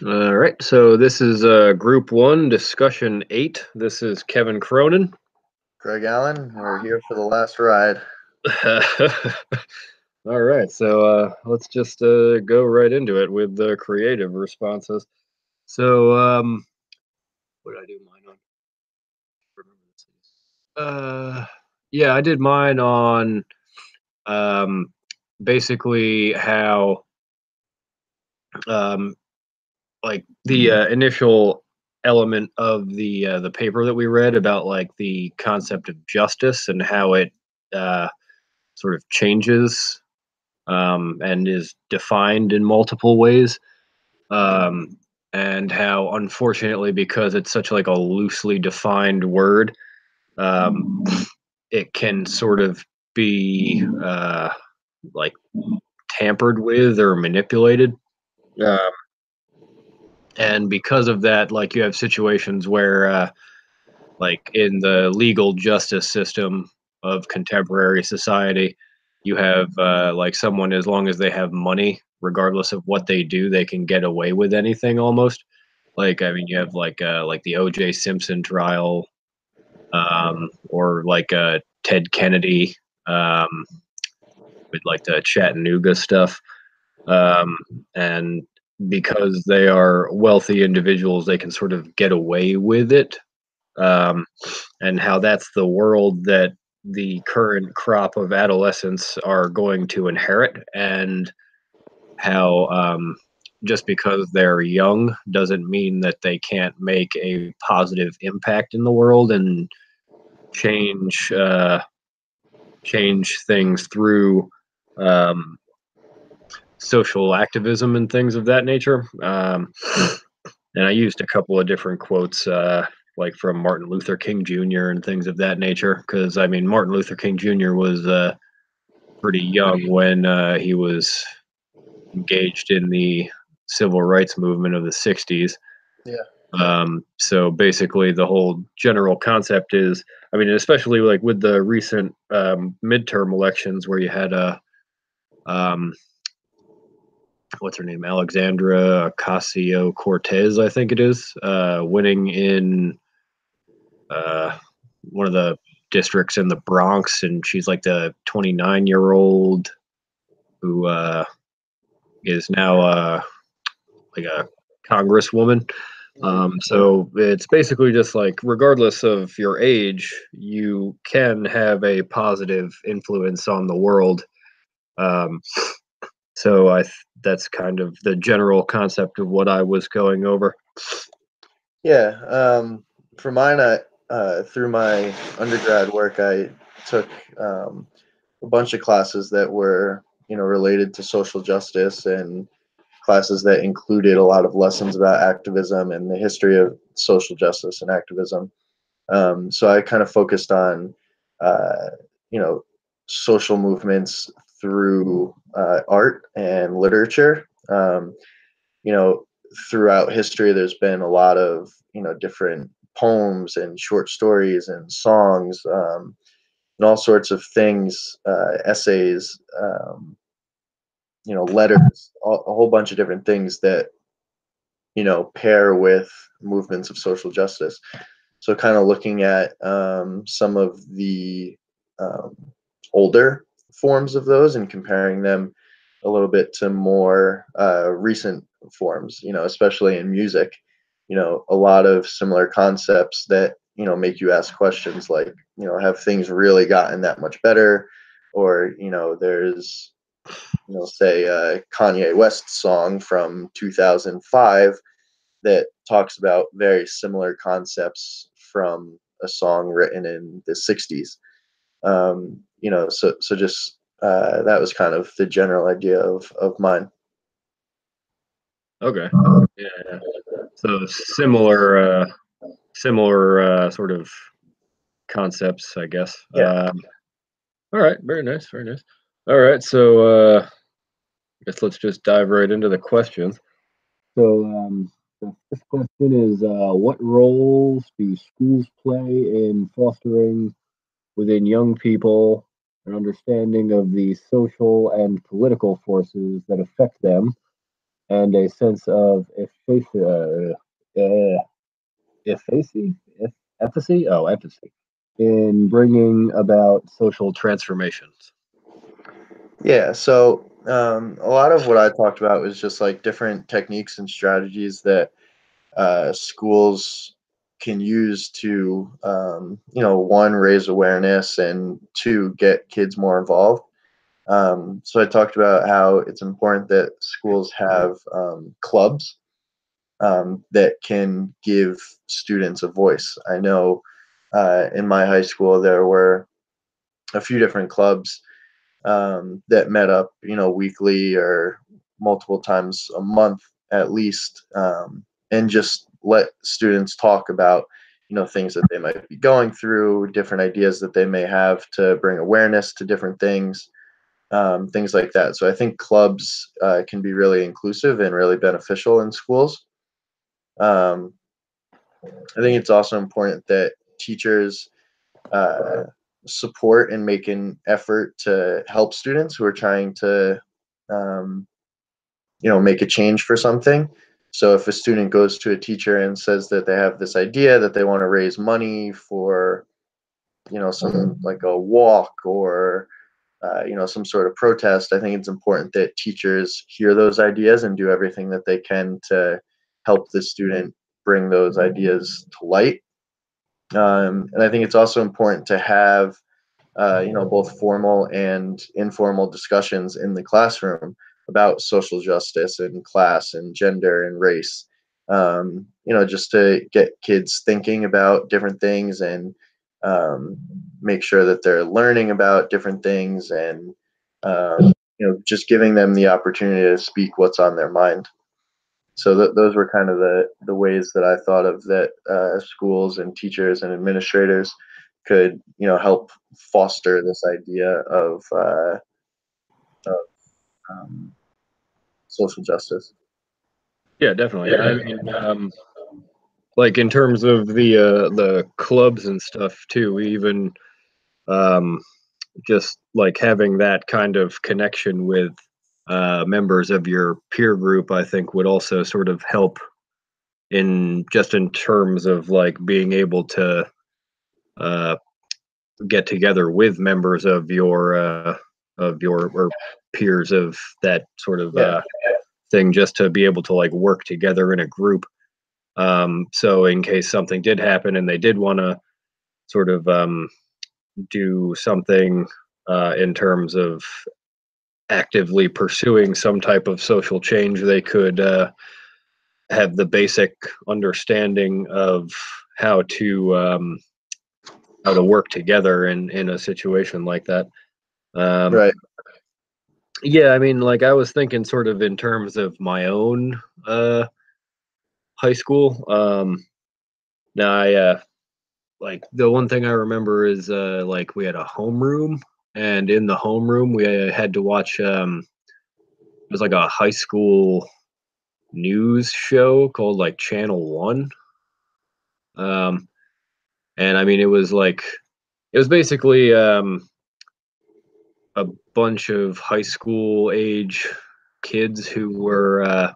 All right, so this is Group 1, Discussion 8. This is Kevin Cronin. Greg Allen, we're here for the last ride. All right, so let's just go right into it with the creative responses. So, what did I do mine on? Remember this. Yeah, I did mine on um, basically how um, like the initial element of the paper that we read about like the concept of justice and how it uh, sort of changes and is defined in multiple ways. Um, and how, unfortunately, because it's such like a loosely defined word, um, it can sort of be like tampered with or manipulated. Um, and because of that, like you have situations where, like in the legal justice system of contemporary society, you have like someone, as long as they have money, regardless of what they do, they can get away with anything almost. Like, I mean, you have like the O.J. Simpson trial, or like Ted Kennedy, um, with like the Chattanooga stuff. Um, and because they are wealthy individuals, they can sort of get away with it. Um, and how that's the world that the current crop of adolescents are going to inherit, and how just because they're young doesn't mean that they can't make a positive impact in the world and change change things through um, social activism and things of that nature. And I used a couple of different quotes, like from Martin Luther King Jr. and things of that nature, because I mean, Martin Luther King Jr. was pretty young when he was engaged in the civil rights movement of the 60s. Yeah. So basically, the whole general concept is, I mean, especially like with the recent midterm elections where you had um, what's her name, Alexandra Ocasio Cortez, I think it is, winning in uh, one of the districts in the Bronx, and she's like the 29-year-old who is now like a congresswoman. So it's basically just like, regardless of your age, you can have a positive influence on the world. Um, so that's kind of the general concept of what I was going over. Yeah. For mine, through my undergrad work, I took a bunch of classes that were, related to social justice and classes that included a lot of lessons about activism and the history of social justice and activism. So I kind of focused on, uh, you know, social movements through art and literature. You know, Throughout history, there's been a lot of different poems and short stories and songs, and all sorts of things, essays, letters, a whole bunch of different things that pair with movements of social justice. So, kind of looking at some of the um, older forms of those and comparing them a little bit to more recent forms, especially in music, a lot of similar concepts that, make you ask questions like, have things really gotten that much better? Or, there's, say a Kanye West song from 2005 that talks about very similar concepts from a song written in the 60s. So just that was kind of the general idea of mine. Okay. Yeah, yeah. So similar, similar sort of concepts, I guess. Yeah. All right, very nice, very nice. All right, so I guess let's just dive right into the questions. So the first question is, what roles do schools play in fostering within young people an understanding of the social and political forces that affect them? and a sense of efficacy, efficacy in bringing about social transformations. Yeah, so a lot of what I talked about was just like different techniques and strategies that schools can use to, one, raise awareness, and two, get kids more involved. So I talked about how it's important that schools have clubs that can give students a voice. I know in my high school there were a few different clubs that met up, weekly or multiple times a month at least, and just let students talk about, things that they might be going through, different ideas that they may have to bring awareness to different things like that. So I think clubs can be really inclusive and really beneficial in schools. Um, I think it's also important that teachers uh, support and make an effort to help students who are trying to, um, make a change for something. So if a student goes to a teacher and says that they have this idea that they want to raise money for, some like a walk or some sort of protest, I think it's important that teachers hear those ideas and do everything that they can to help the student bring those ideas to light. And I think it's also important to have, both formal and informal discussions in the classroom about social justice and class and gender and race. Just to get kids thinking about different things and um, make sure that they're learning about different things and just giving them the opportunity to speak what's on their mind. So those were kind of the ways that I thought of that schools and teachers and administrators could help foster this idea of um, social justice. Yeah, definitely. I mean, like in terms of the clubs and stuff too, we even um, just like having that kind of connection with members of your peer group, I think would also sort of help in terms of like being able to uh, get together with members of your or peers of that sort of Yeah, thing, just to be able to like work together in a group. So in case something did happen and they did want to sort of do something in terms of actively pursuing some type of social change, they could have the basic understanding of how to um, how to work together in a situation like that. Um, right. yeah, I mean, like I was thinking, sort of in terms of my own high school. Now I like the one thing I remember is like we had a homeroom, and in the homeroom we had to watch it was like a high school news show called like Channel One. Um, and I mean it was basically a bunch of high school age kids who were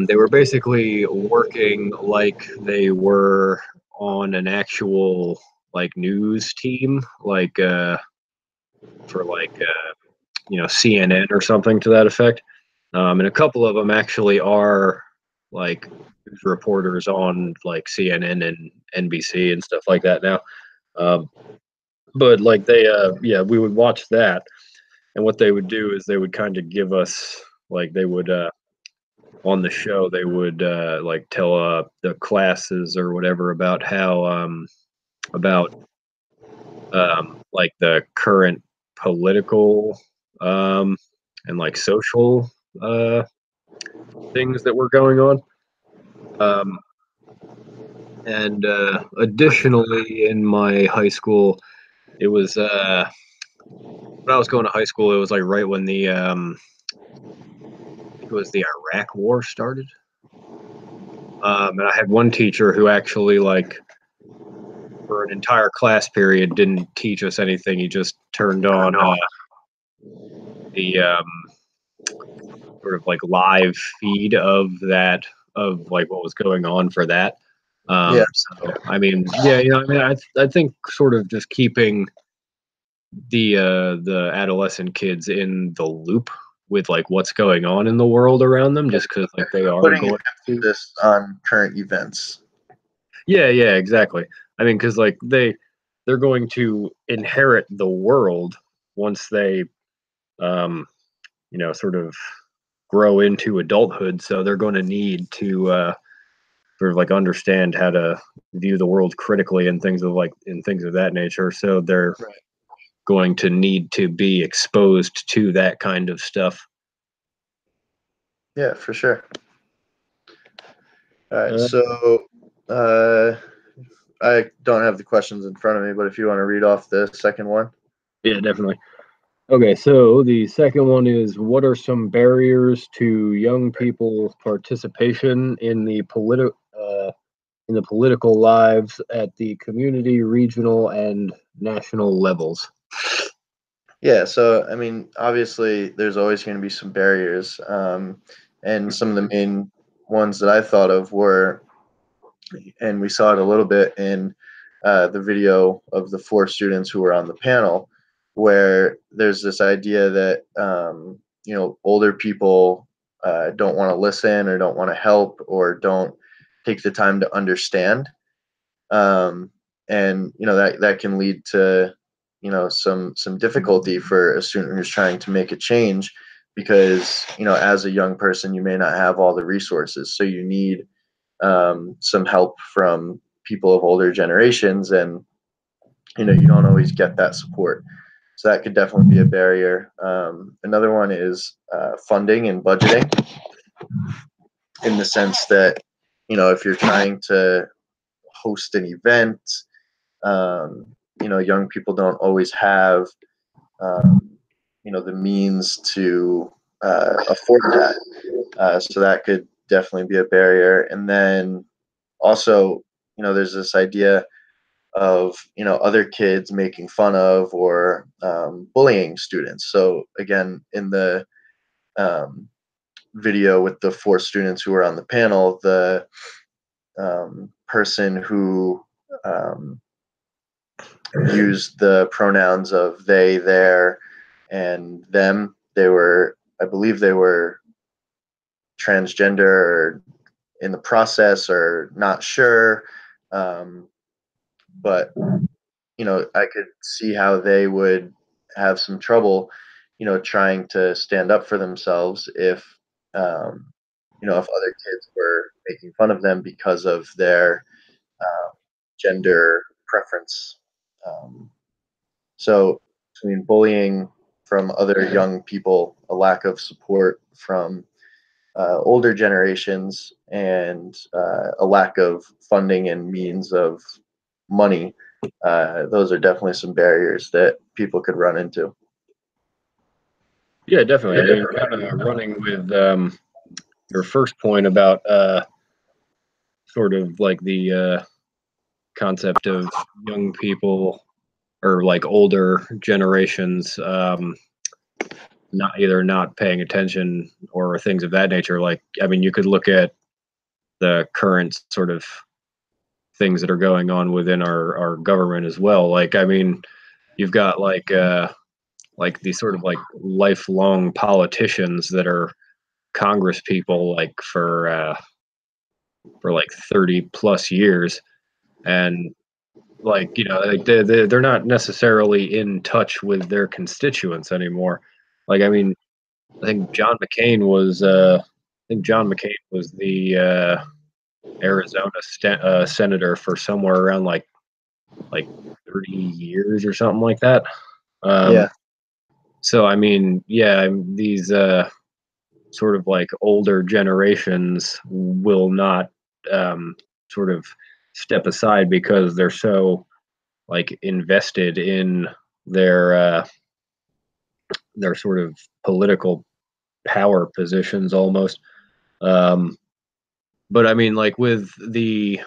they were basically working like they were on an actual like news team, like for like CNN or something to that effect. And a couple of them actually are like news reporters on like CNN and NBC and stuff like that now. Um, but like yeah, we would watch that, and what they would do is they would kind of give us like they would on the show they would like tell the classes or whatever about how about like the current political um, and like social uh, things that were going on. Um, and additionally, in my high school, it was when I was going to high school. It was like right when the I think it was the Iraq War started. And I had one teacher who actually like for an entire class period didn't teach us anything. He just turned on the sort of like live feed of that, of like what was going on for that. Yeah. So I mean, yeah, I mean, I think sort of just keeping the adolescent kids in the loop with like what's going on in the world around them, just because like they are Putting going to. emphasis on current events. Yeah, exactly. I mean, because like they're going to inherit the world once they sort of grow into adulthood, so they're going to need to sort of like understand how to view the world critically and things of that nature. So they're Right. going to need to be exposed to that kind of stuff. Yeah, for sure. All right, Uh, so uh, I don't have the questions in front of me, but if you want to read off the second one. yeah, definitely. Okay, so the second one is, what are some barriers to young people's participation in the political lives at the community, regional, and national levels? Yeah, so I mean, obviously, there's always going to be some barriers, and some of the main ones that I thought of were, and we saw it a little bit in the video of the four students who were on the panel, where there's this idea that older people don't want to listen or don't want to help or don't take the time to understand, um, and that can lead to some difficulty for a student who's trying to make a change, because as a young person you may not have all the resources, so you need some help from people of older generations, and you don't always get that support, so that could definitely be a barrier. Another one is funding and budgeting, in the sense that if you're trying to host an event, um, young people don't always have um, the means to afford that, so that could definitely be a barrier. And then also, there's this idea of other kids making fun of or bullying students. So again, in the um, video with the four students who were on the panel, the person who um, used the pronouns of they, their, and them, I believe they were transgender or in the process or not sure, um, but I could see how they would have some trouble, trying to stand up for themselves if, if other kids were making fun of them because of their gender preference. Um, so, between bullying from other young people, a lack of support from older generations, and a lack of funding and means of money, those are definitely some barriers that people could run into. Yeah, definitely. I mean, kind of running with your first point about sort of like the concept of young people or like older generations not paying attention or things of that nature. Like, I mean, you could look at the current sort of things that are going on within our government as well. Like, I mean, you've got like these sort of like lifelong politicians that are Congress people like for like 30 plus years, and like like they're not necessarily in touch with their constituents anymore. Like, I mean, I think John McCain was the Arizona senator for somewhere around like 30 years or something like that. Yeah, So I mean, yeah, these sort of like older generations will not um, sort of step aside because they're so like invested in their uh, their sort of political power positions almost. Um, but I mean, like with the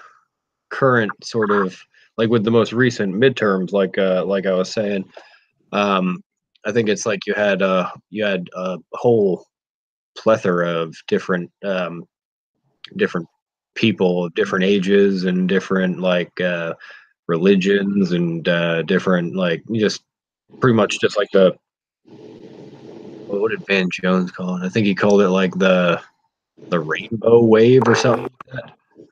current sort of like with the most recent midterms, like I was saying, um, I think it's like you had a whole plethora of different people of different ages and different religions and different just pretty much just like what did Van Jones call it? I think he called it like the rainbow wave or something like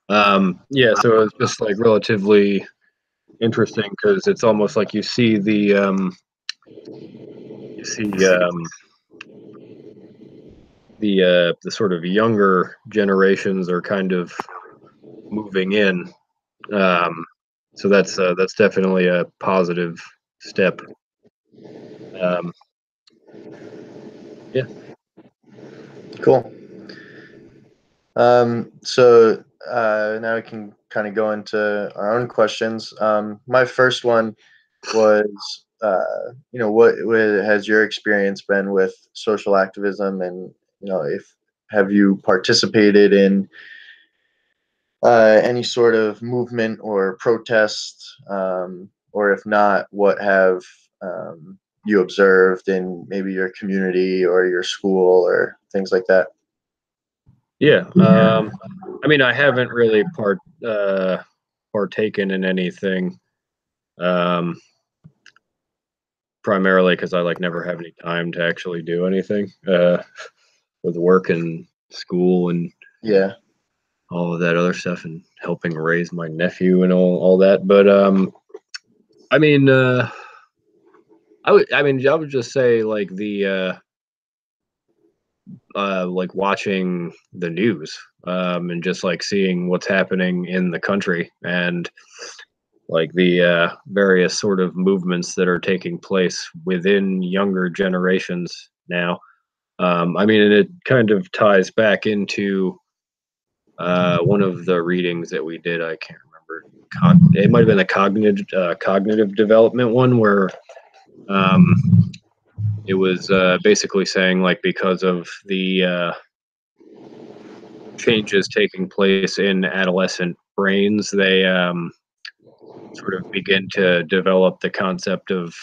that. Yeah, so it was just like relatively interesting because it's almost like you see the sort of younger generations are kind of moving in. So that's definitely a positive step. Yeah. Cool. So now we can kind of go into our own questions. My first one was, what has your experience been with social activism, and if have you participated in any sort of movement or protest, or if not, what have you observed in maybe your community or your school or things like that? Yeah. I mean, I haven't really partaken in anything, um, primarily because I never have any time to actually do anything with work and school and Yeah. all of that other stuff and helping raise my nephew and all that. But I mean, I would just say like watching the news, and just seeing what's happening in the country and like the various sort of movements that are taking place within younger generations now. I mean, and it kind of ties back into one of the readings that we did. I can't remember. It might have been the cognitive development one, where um, it was basically saying because of the changes taking place in adolescent brains, they sort of begin to develop the concept of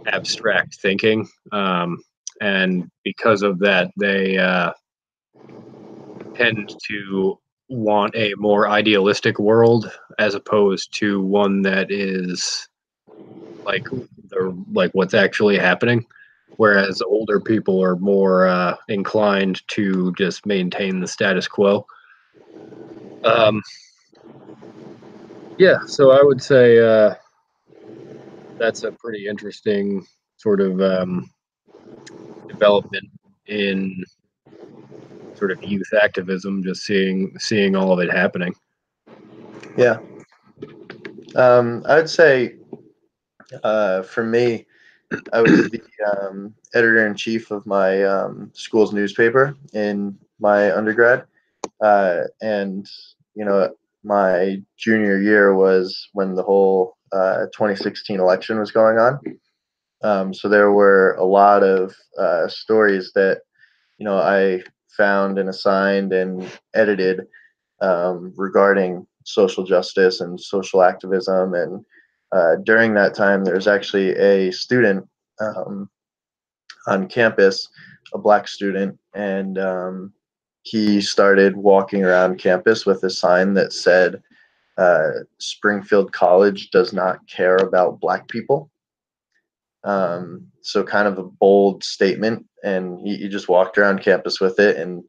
abstract thinking. And because of that, they tend to want a more idealistic world as opposed to one that is like what's actually happening. Whereas older people are more inclined to just maintain the status quo. Um, yeah, so I would say that's a pretty interesting sort of development in sort of youth activism, just seeing all of it happening. Yeah. I'd say for me, I was the editor in chief of my school's newspaper in my undergrad, and my junior year was when the whole 2016 election was going on. So there were a lot of stories that I found and assigned and edited regarding social justice and social activism. And during that time, there was actually a student um, on campus, a black student, and he started walking around campus with a sign that said, Springfield College does not care about black people. So kind of a bold statement, and he just walked around campus with it, and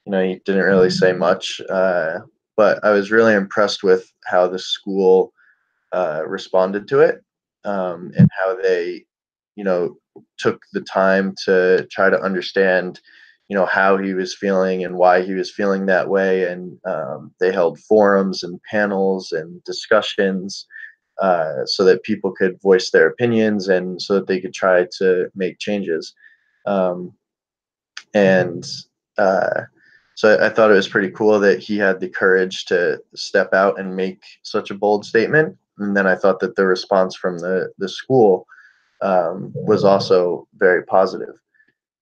he didn't really say much. But I was really impressed with how the school responded to it, and how they, took the time to try to understand, how he was feeling and why he was feeling that way. And they held forums and panels and discussions so that people could voice their opinions and so that they could try to make changes. Um, and so I thought it was pretty cool that he had the courage to step out and make such a bold statement. And then I thought that the response from the school was also very positive.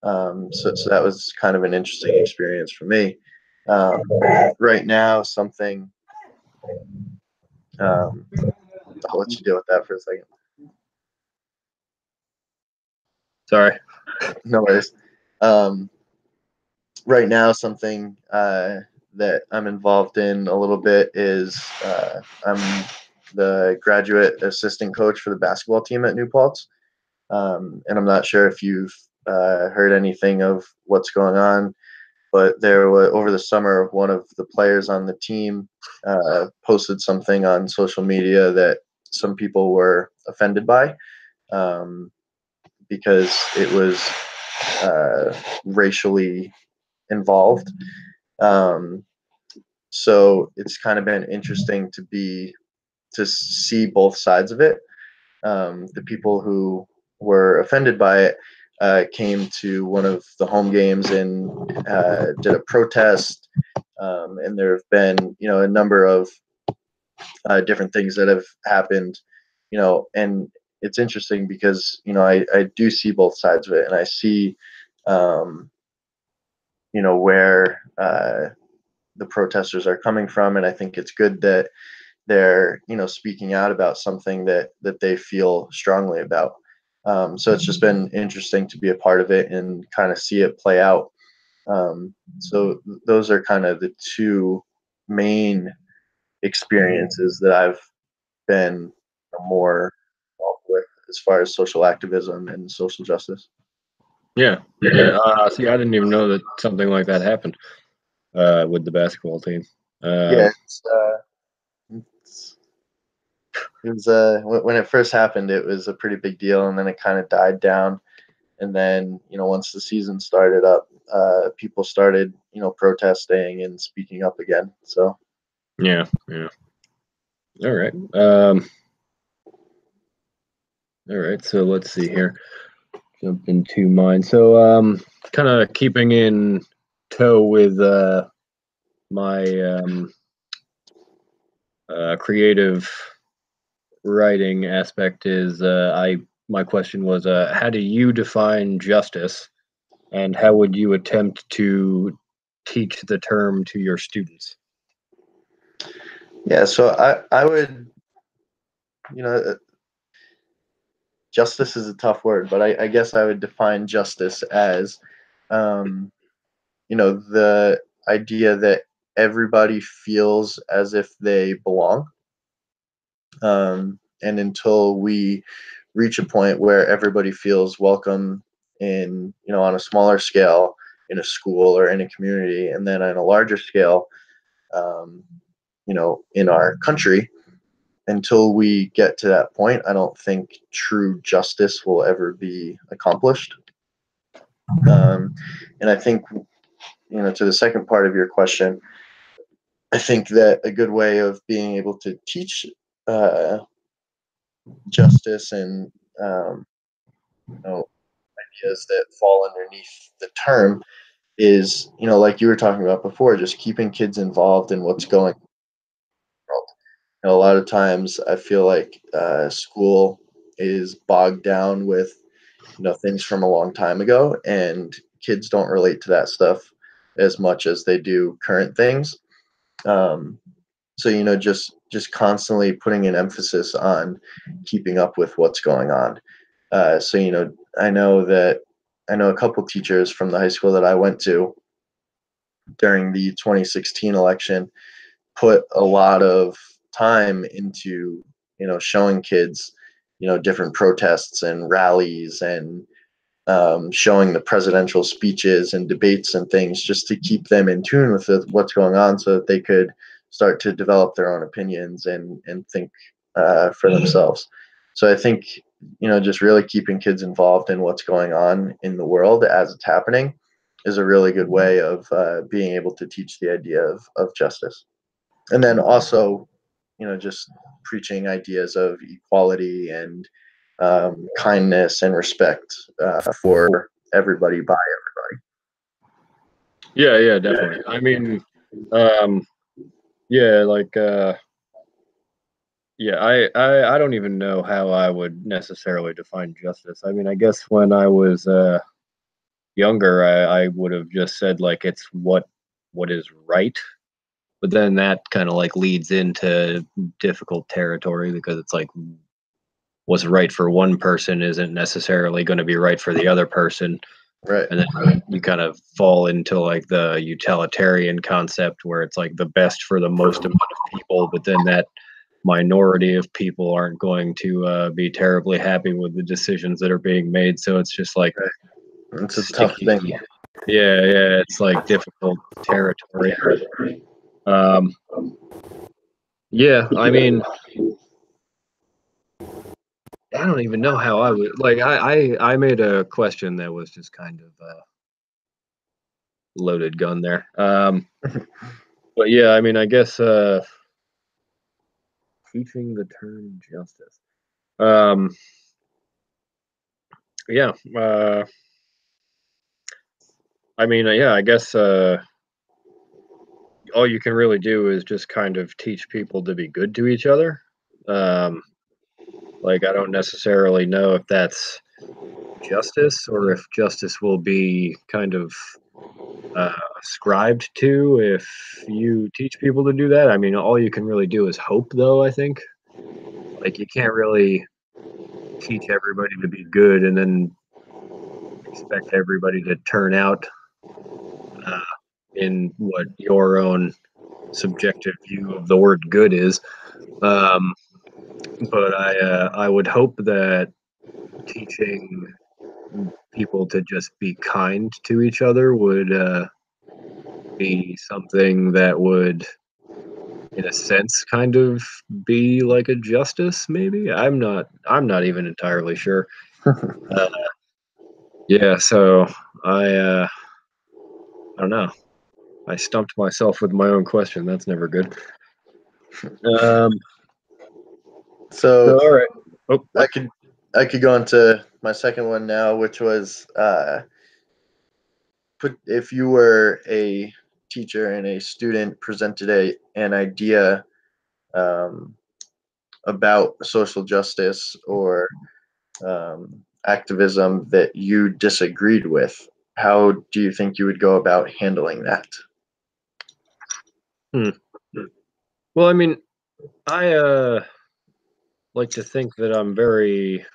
So that was kind of an interesting experience for me. Right now, something, um, I'll let you deal with that for a second. Sorry. No worries. Um, right now, something that I'm involved in a little bit is I'm the graduate assistant coach for the basketball team at New Paltz. And I'm not sure if you've heard anything of what's going on, but there was over the summer, one of the players on the team posted something on social media that some people were offended by, um, because it was racially involved. Um, so it's kind of been interesting to see both sides of it. The people who were offended by it came to one of the home games and did a protest. And there have been, a number of different things that have happened, and it's interesting because, I do see both sides of it, and I see, um, where the protesters are coming from. And I think it's good that they're, speaking out about something that they feel strongly about. So it's just been interesting to be a part of it and kind of see it play out. So those are kind of the two main experiences that I've been more involved with as far as social activism and social justice. Yeah. Yeah. See, I didn't even know that something like that happened with the basketball team. Yeah, it was when it first happened, it was a pretty big deal, and then it kind of died down. And then, once the season started up, people started, protesting and speaking up again. So Yeah. Yeah. All right. All right. So let's see here. Jump into mine. So, kind of keeping in tow with my creative writing aspect is my question was how do you define justice, and how would you attempt to teach the term to your students? yeah, so I would, you know, justice is a tough word, but I guess I would define justice as, um, the idea that everybody feels as if they belong. And until we reach a point where everybody feels welcome in, on a smaller scale in a school or in a community, and then on a larger scale, um, in our country, until we get to that point, I don't think true justice will ever be accomplished. And I think, to the second part of your question, I think that a good way of being able to teach uh, justice and, ideas that fall underneath the term is, like you were talking about before, just keeping kids involved in what's going on. A lot of times I feel like school is bogged down with, things from a long time ago, and kids don't relate to that stuff as much as they do current things. Um, so, just constantly putting an emphasis on keeping up with what's going on. So, I know a couple teachers from the high school that I went to during the 2016 election put a lot of time into, showing kids, different protests and rallies, and showing the presidential speeches and debates and things, just to keep them in tune with what's going on, so that they could start to develop their own opinions and think for themselves. So I think, just really keeping kids involved in what's going on in the world as it's happening is a really good way of being able to teach the idea of justice. And then also, just preaching ideas of equality and kindness and respect for everybody by everybody. Yeah, yeah, definitely. I mean, um, yeah, like, yeah, I don't even know how I would necessarily define justice. I mean, I guess when I was younger, I would have just said like it's what is right, but then that kind of like leads into difficult territory because it's like what's right for one person isn't necessarily going to be right for the other person. Right. And then you kind of fall into like the utilitarian concept where it's like the best for the most amount of people, but then that minority of people aren't going to be terribly happy with the decisions that are being made. So it's just like It's a tough sticky. thing. Yeah, it's like difficult territory. Um, yeah, I mean, I don't even know how I would like. I made a question that was just kind of loaded gun there. But yeah, I mean, I guess teaching the term justice. Um, yeah. I mean, yeah. I guess all you can really do is just kind of teach people to be good to each other. Um, like, I don't necessarily know if that's justice or if justice will be kind of ascribed to if you teach people to do that. I mean, all you can really do is hope, though, I think. Like, you can't really teach everybody to be good and then expect everybody to turn out uh, in what your own subjective view of the word good is. Um, but I would hope that teaching people to just be kind to each other would be something that would, in a sense, kind of be like a justice. Maybe I'm not even entirely sure. Uh, yeah, so I I don't know. I stumped myself with my own question. That's never good. Um, so So all right. Oh, I what? could I could go into my second one now, which was put if you were a teacher and a student presented an idea um, about social justice or activism that you disagreed with, how do you think you would go about handling that? Hmm. Well, I mean, I like to think that I'm very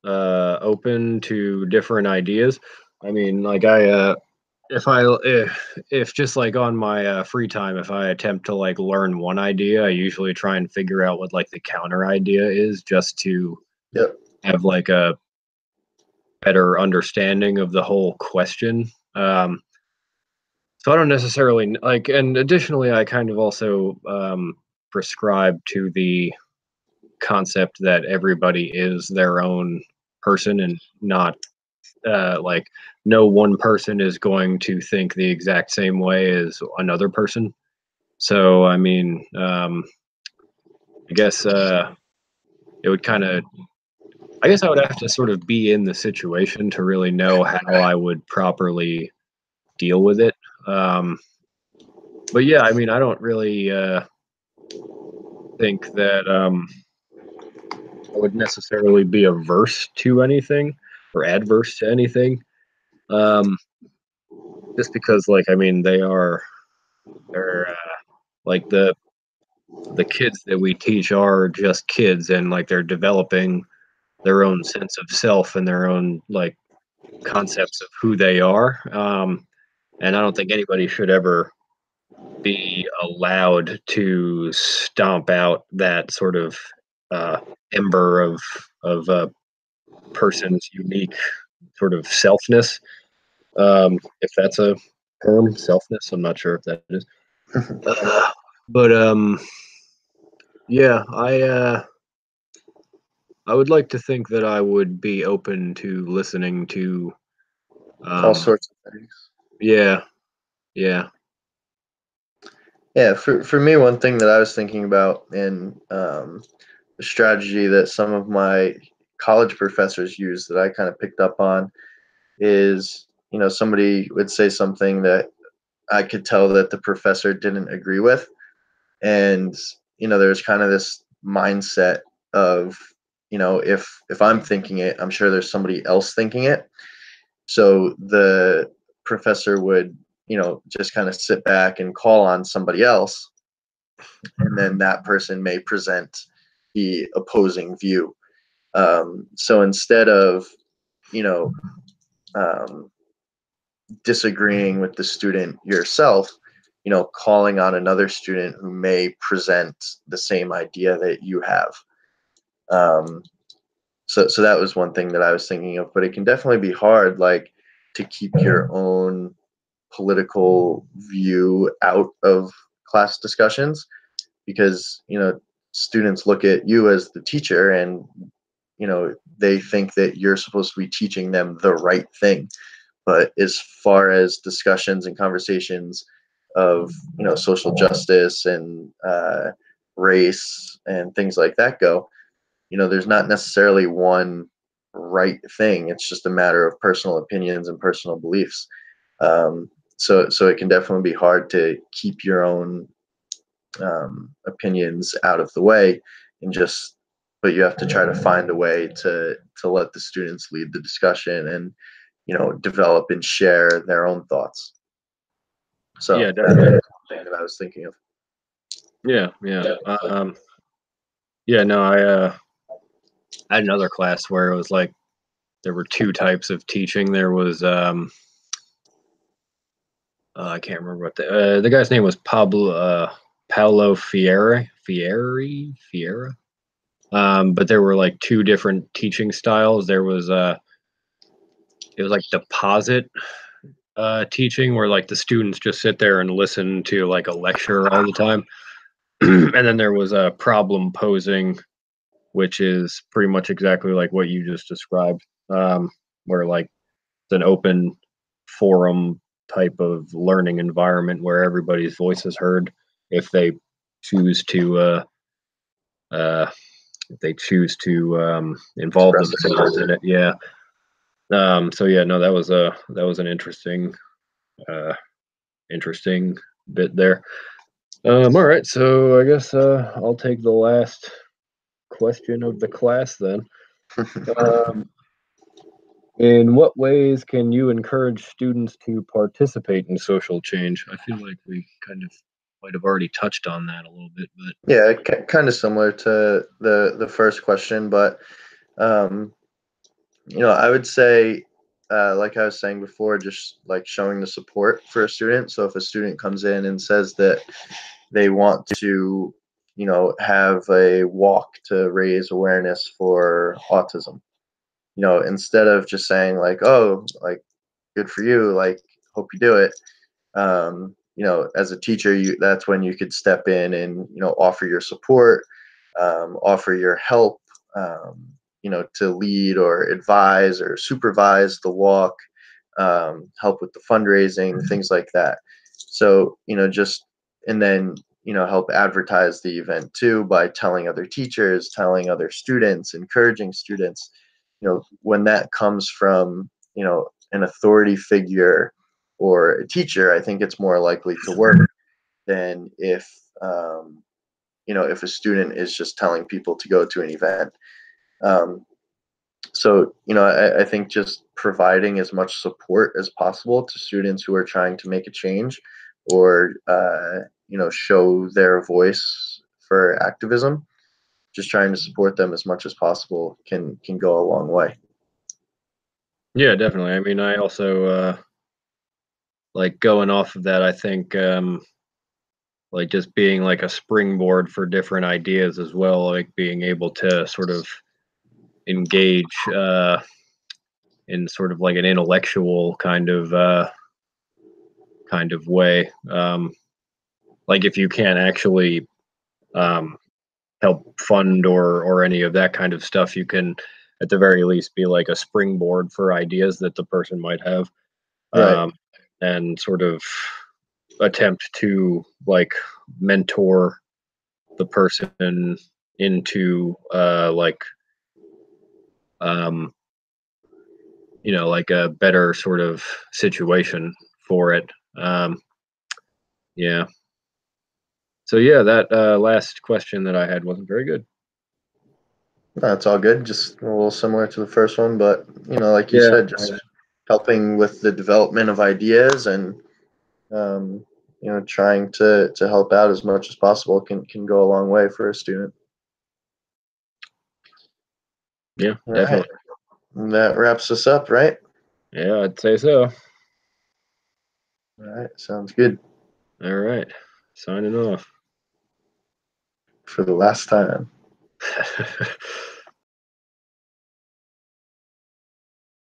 open to different ideas. I mean, like if just like on my free time, if I attempt to like learn one idea, I usually try and figure out what like the counter idea is, just to Yep. have like a better understanding of the whole question. So I don't necessarily like, and additionally, I kind of also prescribe to the concept that everybody is their own person and not like no one person is going to think the exact same way as another person. So I mean, I guess it would kind of. I guess I would have to sort of be in the situation to really know how I would properly deal with it. Um, but yeah, I mean, I don't really think that I would necessarily be averse to anything or adverse to anything. Um, just because, like, I mean, they're like the kids that we teach are just kids, and like they're developing their own sense of self and their own like concepts of who they are. And I don't think anybody should ever be allowed to stomp out that sort of ember of a person's unique sort of selfness. If that's a term, selfness, I'm not sure if that is. But yeah, I would like to think that I would be open to listening to All um sorts of things. yeah, yeah. Yeah, for me, one thing that I was thinking about in the strategy that some of my college professors use that I kind of picked up on is, somebody would say something that I could tell that the professor didn't agree with. And, there's kind of this mindset of, if I'm thinking it, I'm sure there's somebody else thinking it. So the professor would, just kind of sit back and call on somebody else, and then that person may present the opposing view. So instead of, you know, disagreeing with the student yourself, calling on another student who may present the same idea that you have. So that was one thing that I was thinking of, but it can definitely be hard, like, to keep your own political view out of class discussions, because students look at you as the teacher, and they think that you're supposed to be teaching them the right thing. But as far as discussions and conversations of social justice and race and things like that go, there's not necessarily one right thing. It's just a matter of personal opinions and personal beliefs. So it can definitely be hard to keep your own opinions out of the way, but you have to try to find a way to let the students lead the discussion and develop and share their own thoughts. So Yeah, that's definitely. something that I was thinking of. Yeah, yeah. Yeah, no, I had another class where it was like there were two types of teaching. There was I can't remember what the guy's name was, Paulo Fiera. But there were like two different teaching styles. There was it was like deposit teaching, where like the students just sit there and listen to like a lecture all the time. And then there was a problem posing, which is pretty much exactly like what you just described, where like it's an open forum type of learning environment where everybody's voice is heard if they choose to uh, involve Express themselves in it. Yeah. So yeah, no, that was an uh, interesting bit there. All right, so I guess I'll take the last question of the class then. Um, in what ways can you encourage students to participate in social change? I feel like we kind of might have already touched on that a little bit, but Yeah, kind of similar to the first question, but um, I would say, like I was saying before, just like showing the support for a student. So if a student comes in and says that they want to, have a walk to raise awareness for autism, instead of just saying like, oh, like, good for you, like, hope you do it. As a teacher, that's when you could step in and offer your support, offer your help, to lead or advise or supervise the walk, help with the fundraising, things like that. So just, and then help advertise the event too by telling other teachers, telling other students, encouraging students. When that comes from an authority figure or a teacher, I think it's more likely to work than if a student is just telling people to go to an event. So I think just providing as much support as possible to students who are trying to make a change or show their voice for activism, just trying to support them as much as possible can go a long way. yeah, definitely. I mean, I also like going off of that. I think like just being like a springboard for different ideas as well, like being able to sort of engage in sort of like an intellectual kind of way. Like if you can't actually um, help fund or any of that kind of stuff, you can at the very least be like a springboard for ideas that the person might have, Right. and sort of attempt to like mentor the person into like um, like a better sort of situation for it. Yeah. So yeah, that last question that I had wasn't very good. That's all good. Just a little similar to the first one, but like you Yeah. said, just helping with the development of ideas and um, trying to help out as much as possible can go a long way for a student. Yeah, All right, definitely. and that wraps us up, right? Yeah, I'd say so. All right, sounds good. All right, signing off. For the last time.